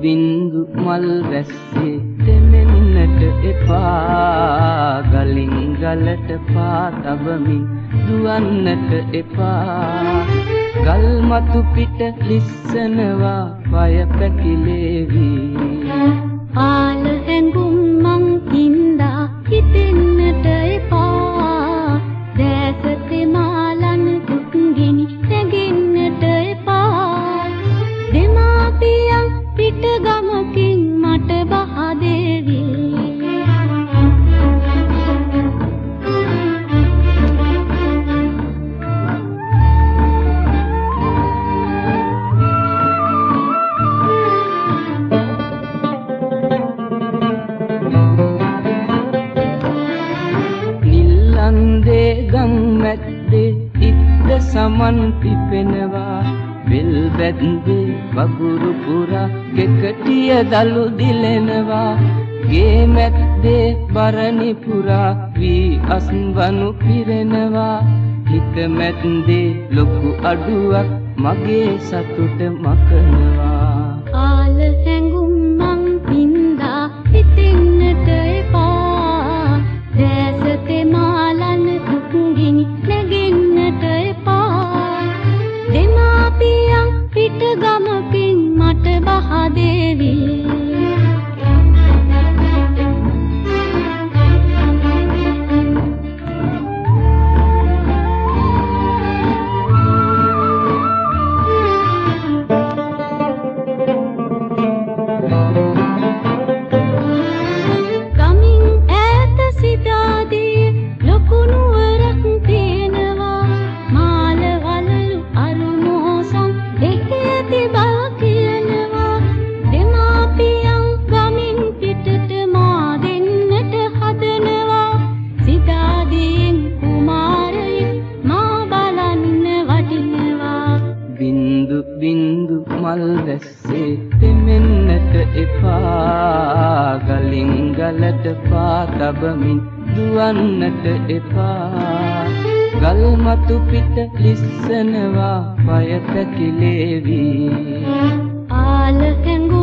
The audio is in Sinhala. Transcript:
බින්දු මල් රැස්සේ දෙමෙන්නට එපා ගලින් ගලට පා තබමින් දුවන්නට එපා ගල් මතු පිට ලිස්සනවා පය පැකිලේවි ආල හැඟුම් මං හින්දා හිතෙන්නට එපා දැසතේ මාලන දුක් ගිනි නැගෙන්නට එපා දෙමාපියන් පිට ගමකින් මට බහ දෙවි නිල්ලන්දේ ගම් මැද්දේ ඉද්ද සමන් පිපෙනවා බෙල් බැද්දේ වගුරු පුරා කෙකටිය දලු දිලෙනවා ගේ මැද්දේ බරණි පුරා වී අස්වනු පිරෙනවා හිත මැද්දේ ලොකු අඩුවක් මගේ සතුට මකනවා ආල හැඟුම් මං හින්දා හිතෙන්නට එපා දැසතේ මාලන දුක් ගිනි නැගෙන්නට එපා දෙමාපියන් පිට ගමකින් මට බහ දෙවි ගමින් ඈත සිතාදී ලොකු නුවරක් තියෙනවා මාල වලලු අරුමෝසන් දෙකේ තිබා කියනවා දෙමාපියන් ගමින් පිටට මා දෙන්නට හදනවා සිතාදීන් කුමාරයෙක් මා බලන්න වටිනවා බින්දු මල් රැස්සේ දෙමෙන්නට එපා ගලින් ගලට පා තබමින් දුවන්නට එපා ගල් මතු පිට ලිස්සනවා පය පැකිලේවි ආල හැඟුම්